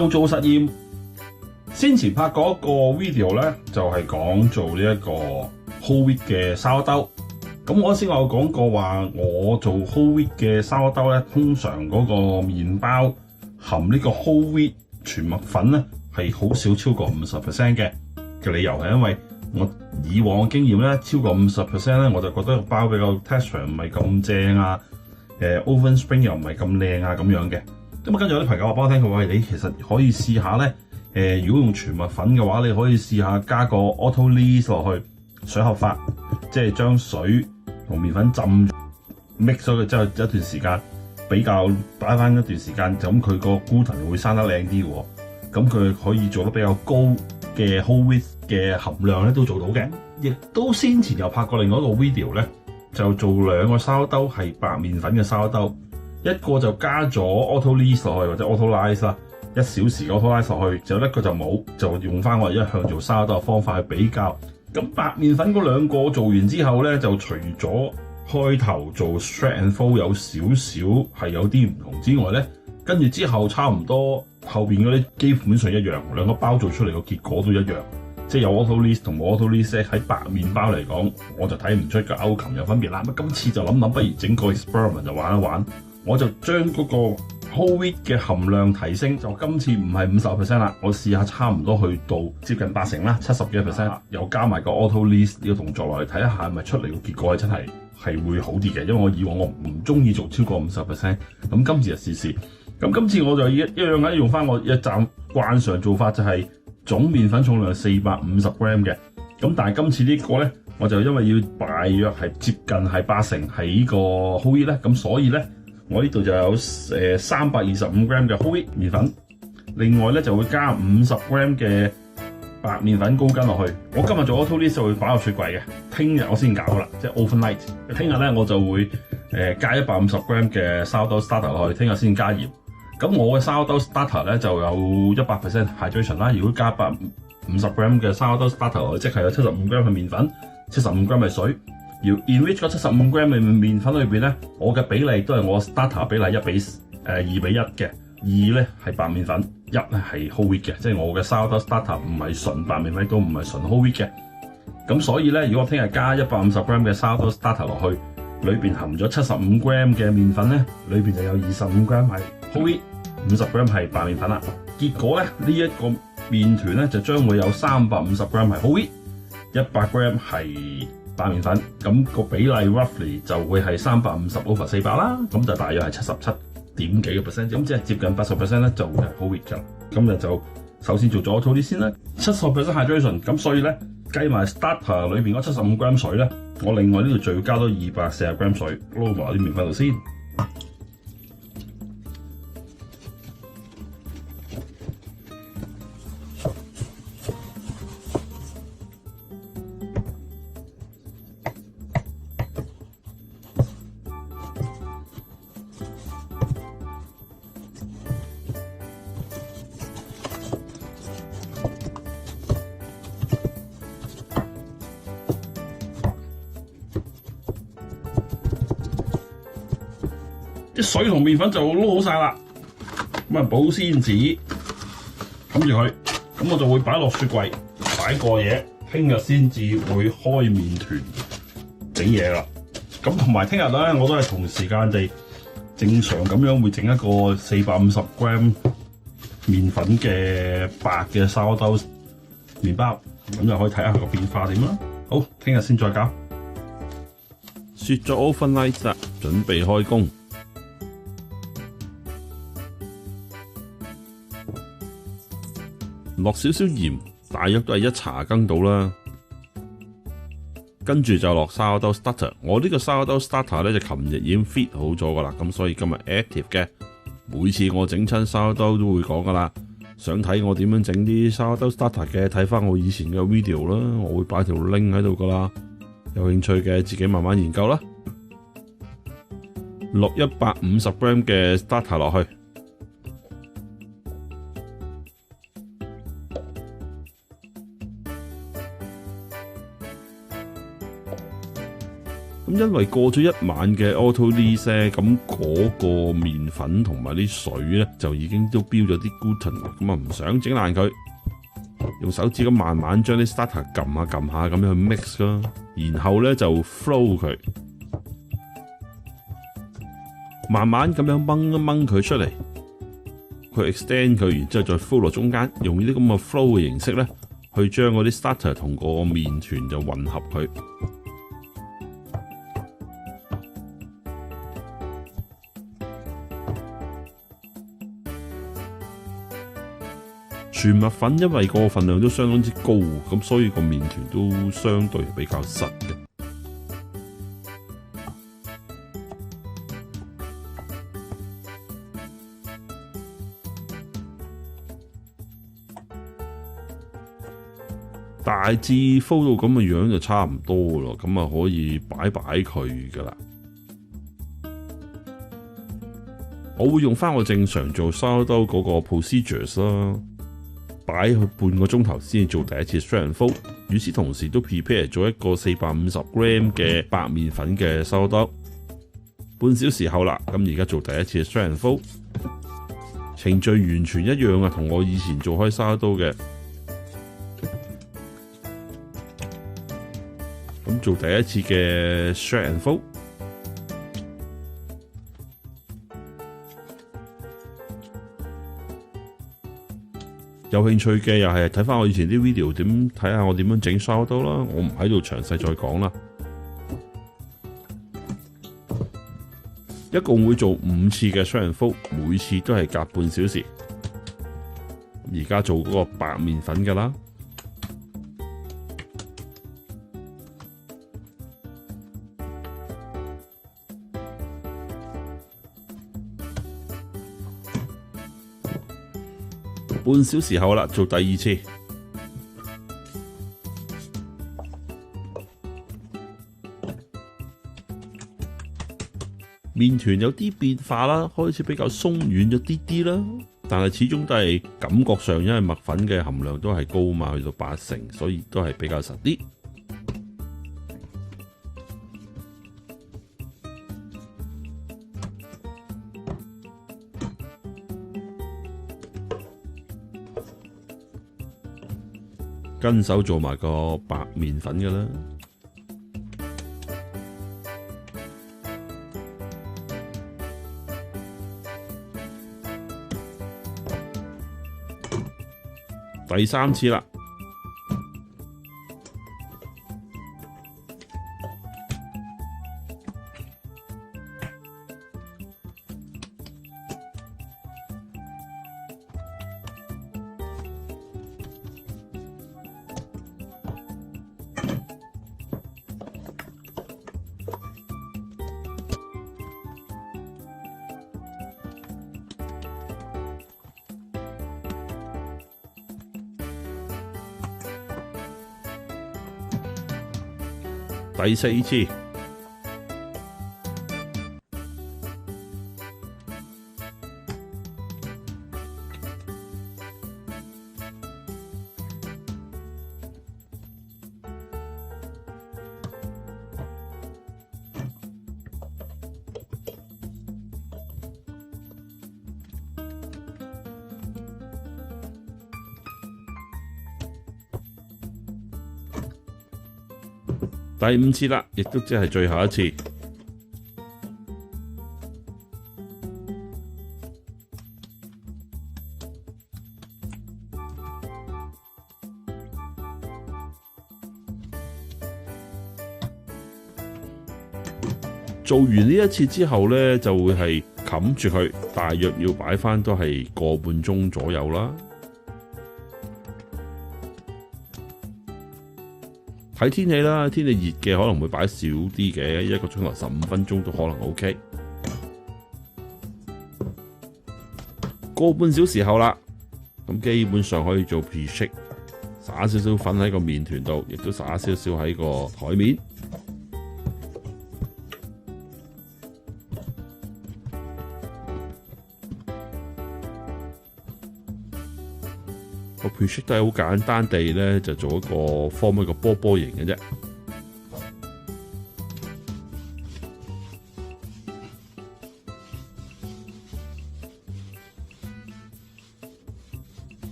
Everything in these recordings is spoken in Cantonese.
又做實驗。先前拍過一個 video 咧，就係講做呢一個 whole wheat 嘅沙兜。咁我先有講過話，我做 whole wheat 嘅沙兜咧，通常嗰個麵包含呢個 whole wheat 全麥粉咧係好少超過50% 嘅理由係因為我以往嘅經驗咧，超過50% 咧，我就覺得個包比較 texture 唔係咁正啊，oven spring 又唔係咁靚啊咁樣嘅。咁跟住有啲朋友話俾我聽，佢話你其實可以試下咧，如果用全麥粉嘅話，你可以試下加個 auto lease 落去水合法，即係將水同麵粉浸 mix 咗佢之後一段時間，比較擺翻一段時間，咁佢個 gluten 會生得靚啲喎。咁佢可以做得比較高嘅 whole wheat 嘅含量咧，都做到嘅。亦都先前又拍過另外一個 video 咧，就做2個沙兜係白麵粉嘅沙兜，一個就加咗 auto lease 落去或者 auto lyse 啦，1小時 auto lyse 落去，就一個就冇，就用翻我一向做沙兜嘅方法去比較。咁白麵粉嗰2個做完之後咧，就除咗開頭做 stretch and fold 有少少係有啲唔同之外咧，跟住之後差唔多後邊嗰啲基本上一樣，2個包做出嚟個結果都一樣，即係有 auto lease 同冇 auto lease 喺白麵包嚟講，我就睇唔出個 outcome 有分別啦。咁今次就諗不如整個 experiment 就玩一玩，我就將嗰個 whole wheat 嘅含量提升，就今次唔係50% 啦，我試下差唔多去到接近80%啦，70幾%，又加埋個 auto lease 呢個動作落嚟睇一下，係咪出嚟個結果係真係會好啲嘅？因為我以往我唔中意做超過50%，咁今次就試試。咁今次我就一樣用翻我一站慣常做法，就係總麵粉重量450 gram 嘅。咁但係今次呢個咧，我就因為要大約係接近係80%係呢個 whole wheat 咧，咁所以咧我呢度就有325 gram 嘅 whole wheat 麵粉，另外咧就會加50 gram 嘅白麵粉高筋落去。我今日做 auto lease 就會擺入雪櫃嘅，聽日我先搞啦，即係 overnight。聽日咧我就會加150 gram 嘅 sourdough starter 落去，聽日先加鹽。咁我嘅 sourdough starter 咧就有100% hydration 啦。如果加150 gram 嘅 sourdough starter 落去，即係有75 gram 嘅麵粉，75 gram 嘅水。而 enrich 嗰75 gram 嘅麵粉裏邊咧，我嘅比例都係我 starter 比例2比1嘅。2咧係白麵粉，1咧係 whole wheat 嘅，即係我嘅 sourdough starter 唔係純白麵粉，都唔係純 whole wheat 嘅。咁所以咧，如果我聽日加150 gram 嘅 sourdough starter 落去，裏邊含咗75 gram 嘅麵粉咧，裏邊就有25 gram 係 whole wheat， 50 gram 係白麵粉啦。結果咧，呢一個麵團咧就將會有350 gram 係 whole wheat， 100 gram 係白麵粉，咁個比例 roughly 就會係350 over 400啦，咁就大約係77點幾個 percent， 咁即係接近80% 咧就會係 whole wheat 㗎。今日就首先做咗 auto lease 先啦，70% hydration，咁所以咧計埋 starter 裏邊嗰75 gram 水咧，我另外呢度仲要加多240 gram 水撈埋啲麵粉度先。啲水同麵粉就撈好晒啦，咁啊保鮮紙冚住佢，咁我就會擺落雪櫃擺過夜，聽日先至會開麵團整嘢啦。咁同埋聽日咧，我都係同時間地正常咁樣會整一個450 gram 麵粉嘅白嘅sourdough麵包，咁就可以睇下個變化點啦。好，聽日先再搞。雪咗 overnight 啦，準備開工。落少少鹽，大約都係1茶羹到啦。跟住就落 sourdough starter。我呢個 sourdough starter 咧就琴日已經 fit 好咗噶啦，咁所以今日 active 嘅。每次我整親 sourdough 都會講噶啦。想睇我點樣整啲 sourdough starter 嘅，睇翻我以前嘅 video 啦，我會擺條 link 喺度噶啦。有興趣嘅自己慢慢研究啦。落150 gram 嘅 starter 落去。咁因為過咗一晚嘅 auto lease 咧，咁嗰個麵粉同埋啲水咧就已經都標咗啲 gluten，咁啊唔想整爛佢，用手指咁慢慢將啲 starter 撳下撳下咁樣去 mix 咯，然後咧就 flow 佢，慢慢咁樣掹一掹佢出嚟，佢 extend 佢，然之後再 flow 落中間，用呢啲咁嘅 flow 嘅形式咧，去將嗰啲 starter 同個麵團就混合佢。全麥粉因為個份量都相當之高，咁所以個麵團都相對比較實嘅。大致鋪到咁嘅樣就差唔多咯，咁啊可以擺佢噶啦。我會用翻我正常做sourdough嗰個 procedures 啦。擺去半個鐘頭先做第一次 shred and fold， 與此同時都 prepare 咗一個450 gram 嘅白麵粉嘅sourdough。半小時後啦，咁而家做第一次 shred and fold， 程序完全一樣啊，同我以前做開sourdough嘅。咁做第一次嘅 shred and fold。有興趣嘅又係睇翻我以前啲 video， 睇下我點樣整 sourdough 啦，我唔喺度詳細再講啦。一共會做5次嘅 shred and fold， 每次都係隔半小時。而家做嗰個白麵粉㗎啦。半小時後啦，做第二次。麵團有啲變化啦，開始比較鬆軟咗啲啦，但係始終都係感覺上，因為麥粉嘅含量都係高嘛，去到80%，所以都係比較實啲。跟手做埋個白麵粉㗎啦，第三次啦。第四次，第五次啦，亦都即係最後一次。做完呢一次之後呢，就會係冚住佢，大約要擺返都係個半鐘左右啦。睇天氣啦，天氣熱嘅可能會擺少啲嘅，1個鐘頭15分鐘都可能 OK。個半小時後啦，咁基本上可以做 pre-shake， 灑少少粉喺個麵團度，亦都灑少少喺個台面。個 pre-shake 都係好簡單地咧，就做一個 form 一個波波形嘅啫。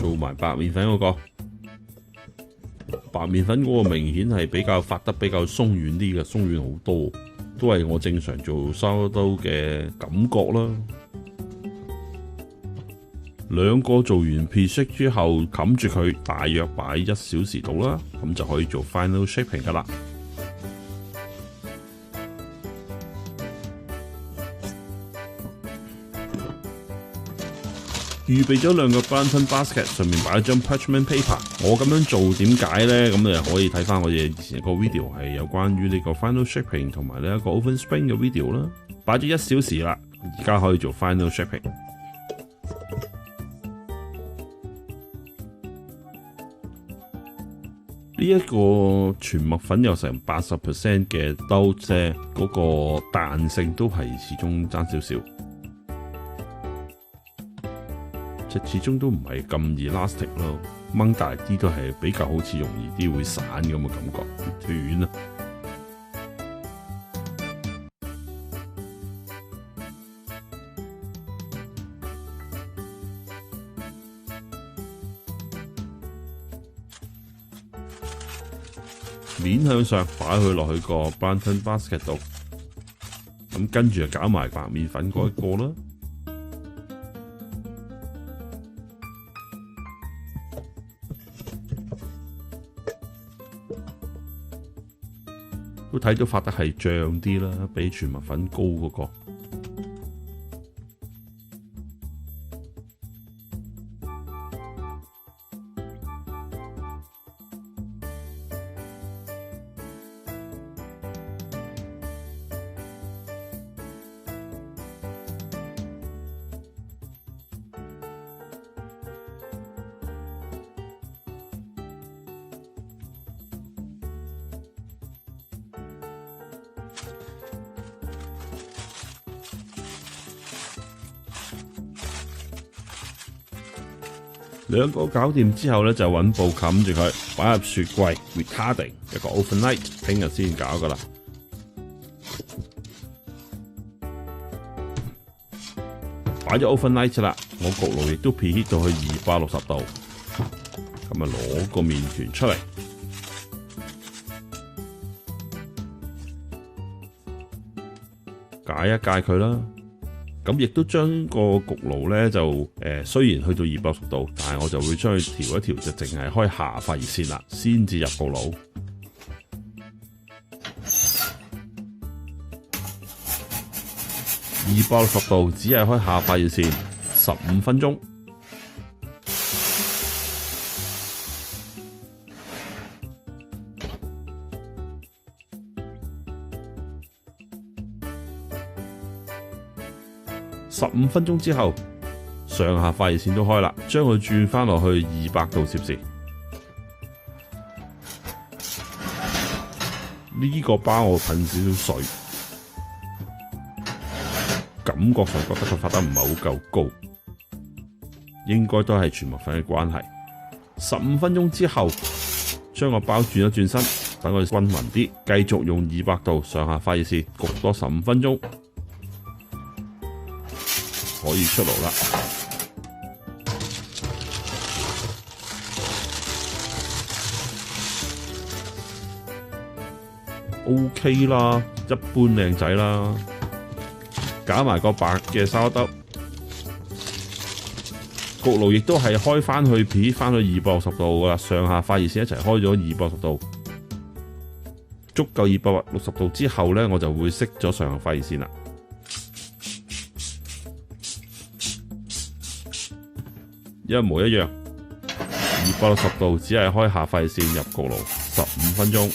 做埋白麵粉嗰個。白麵粉嗰個明顯係比較發得比較鬆軟啲嘅，鬆軟好多，都係我正常做沙刀嘅感覺啦。兩個做完 pre-shake 之後，冚住佢，大約擺1小時到啦，咁就可以做 final shaping 噶啦。預備咗2個 Bunsen basket， 上面擺一張 parchment paper。我咁樣做點解呢？咁你可以睇翻我哋以前一個 video 係有關於呢個 final shaping 同埋呢一個 oven spring 嘅 video 啦。擺咗1小時啦，而家可以做 final shaping。呢一個全麥粉有成80% 嘅兜啫，嗰個彈性都係始終爭少少。始終都唔係咁 elastic 咯，掹大啲都係比較好似容易啲會散咁嘅感覺，斷啦。面向上擺佢落去個 Bunsen basket 度，咁跟住就搞埋白麵粉嗰一個啦。都睇到發得係脹啲啦，比全麥粉高嗰個。兩個搞掂之後咧，就揾布冚住佢，擺入雪櫃 retarding 一個 overnight， 聽日先搞噶啦。擺咗 overnight 啦，我焗爐亦都 preheat 到去260度，咁啊攞個麵團出嚟，解一解佢啦。咁亦都將個焗爐咧就雖然去到260度，但係我就會將佢調一調，就淨係開下發熱線啦，先至入焗爐。260度只係開下發熱線15分鐘。15分鐘之後，上下發熱線都開啦，將佢轉翻落去200度攝氏。呢個包我噴少少水，感覺上覺得佢發得唔係好夠高，應該都係全麥粉嘅關係。15分鐘之後，將個包轉一轉身，等佢均勻啲，繼續用200度上下發熱線焗多15分鐘。可以出爐啦。OK 啦，一般靚仔啦。搞埋個白嘅沙兜，焗爐亦都係開翻去 preheat 翻去260度噶啦，上下發熱線一齊開咗260度，足夠260度之後呢，我就會熄咗上下發熱線啦。一模一樣，260度只係開下發熱線入焗爐15分鐘。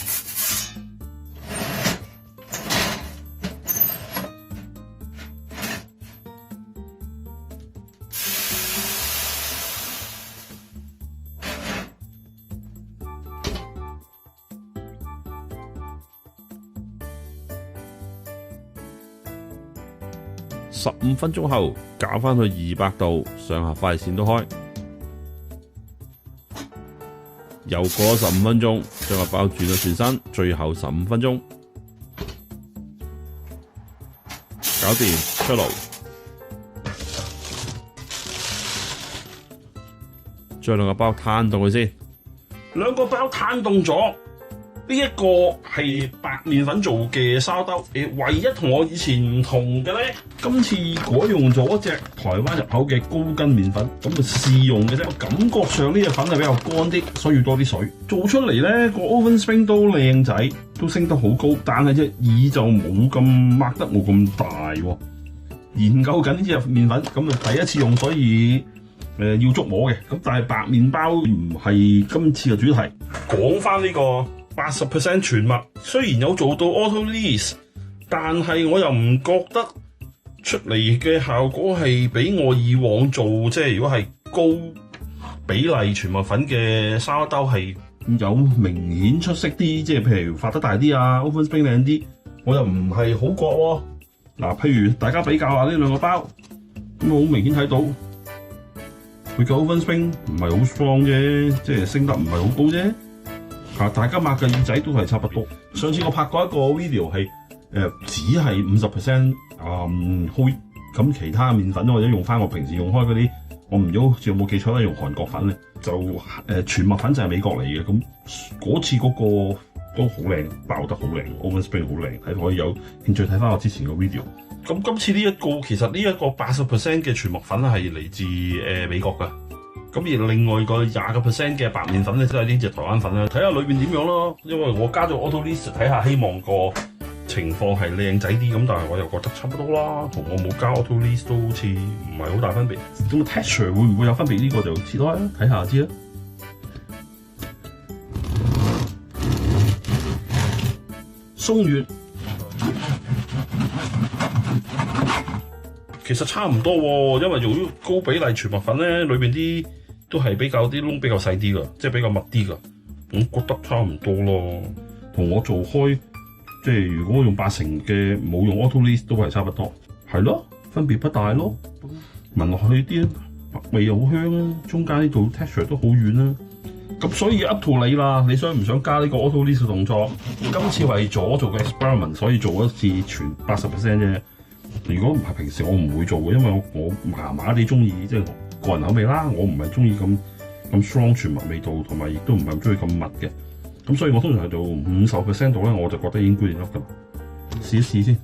15分鐘後，搞翻去200度，上下發熱線都開。又過咗15分鐘，將個包轉咗轉身，最後15分鐘，搞掂出爐。將兩個包攤凍佢先。兩個包攤凍咗。呢一個係白麵粉做嘅沙兜，唯一同我以前唔同嘅咧，今次改用咗隻台灣入口嘅高筋麵粉，咁就試用嘅啫。感覺上呢隻粉係比較乾啲，需要多啲水。做出嚟咧個 oven spring 都靚仔，都升得好高，但係隻耳就冇咁擘得冇咁大喎。研究緊呢隻麵粉，咁就第一次用，所以要捉摸嘅。咁但係白麵包唔係今次嘅主題。講翻呢個80% 全麥，雖然有做到 auto lease， 但係我又唔覺得出嚟嘅效果係比我以往做即係如果係高比例全麥粉嘅沙兜係有明顯出色啲，即係譬如發得大啲啊 oven spring 靚啲，我又唔係好覺喎。嗱，譬如大家比較下呢兩個包，咁好明顯睇到佢嘅 oven spring 唔係好 strong 啫，即係升得唔係好高啫。大家擘嘅耳仔都係差不多。上次我拍過一個 video 係只係50% whole，咁其他麵粉或者用翻我平時用開嗰啲，我唔知好似有冇記錯咧，用韓國粉咧就全麥粉就係美國嚟嘅。咁嗰次嗰個都好靚，爆得好靚 oven spring 好靚，係可以有興趣睇翻我之前嘅 video。咁今次呢一個其實呢一個80%嘅全麥粉係嚟自美國㗎。咁而另外個20% 嘅白麵粉咧，都係呢隻台灣粉啦。睇下裏邊點樣咯，因為我加咗 auto lease 睇下，希望個情況係靚仔啲。咁但係我又覺得差不多啦，同我冇加 auto lease 都好似唔係好大分別。咁 texture 會唔會有分別？呢個就切開啦，睇下知啦。鬆軟，其實差唔多喎，因為用於高比例全麥粉咧，裏邊啲都係比較啲窿比較細啲㗎，即係比較密啲㗎。我覺得差唔多咯，同我做開即係如果用80嘅冇用 auto lease 都係差不多，係咯，分別不大咯。聞落去啲味又好香啊，中間呢度 texture 都好軟啦。咁所以 up to 你啦，你想唔想加呢個 auto lease 嘅動作？今次為咗做個 experiment，所以做一次全80% 啫。如果唔係平時我唔會做嘅，因為我麻麻地中意即係個人口味啦，我唔係中意咁 strong 全麥味道，同埋亦都唔係咁中意咁密嘅。咁所以我通常係做50% 度咧，我就覺得已經 good enough 㗎啦。試一試先。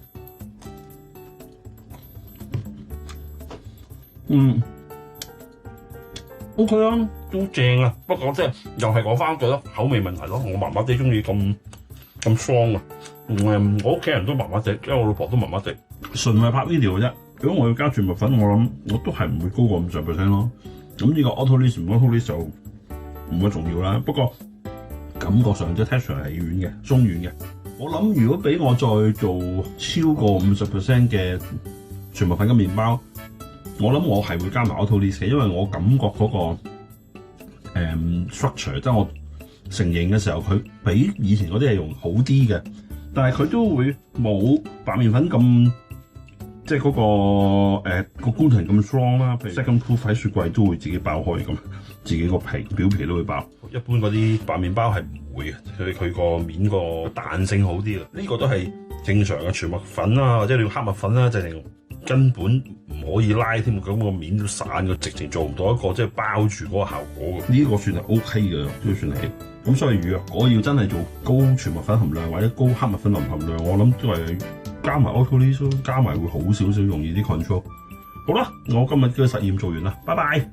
OK 啊，都正啊。不過即係又係講翻句咯，口味問題咯。我麻麻地中意咁 strong 啊。我屋企人都麻麻地，因為我老婆都麻麻地。純係拍 video 嘅啫。如果我要加全麥粉，我諗我都係唔會高過50% 咯。咁呢個 auto lease 唔 auto lease 就唔會重要啦。不過感覺上即係 texture 係軟嘅，鬆軟嘅。我諗如果俾我再做超過50% 嘅全麥粉嘅麵包，我諗我係會加埋 auto lease 嘅，因為我感覺嗰個structure， 即係我成型嘅時候，佢比以前嗰啲係用好啲嘅，但係佢都會冇白麵粉咁即係嗰個個 gluten 咁 strong 啦。譬如 second proof 喺雪櫃都會自己爆開咁，自己個表皮都會爆。一般嗰啲白麵包係唔會嘅，佢個面個彈性好啲嘅。呢個都係正常嘅全麥粉啊，或者你用黑麥粉啦，就係根本唔可以拉添，咁個面都散嘅，直情做唔到一個即係包住嗰個效果嘅。呢個算係 OK 嘅，都算係。咁所以如果要真係做高全麥粉含量或者高黑麥粉含量，我諗都係加埋 auto lease， 加埋會好少少，容易啲 control。好啦，我今日嘅實驗做完啦，拜拜。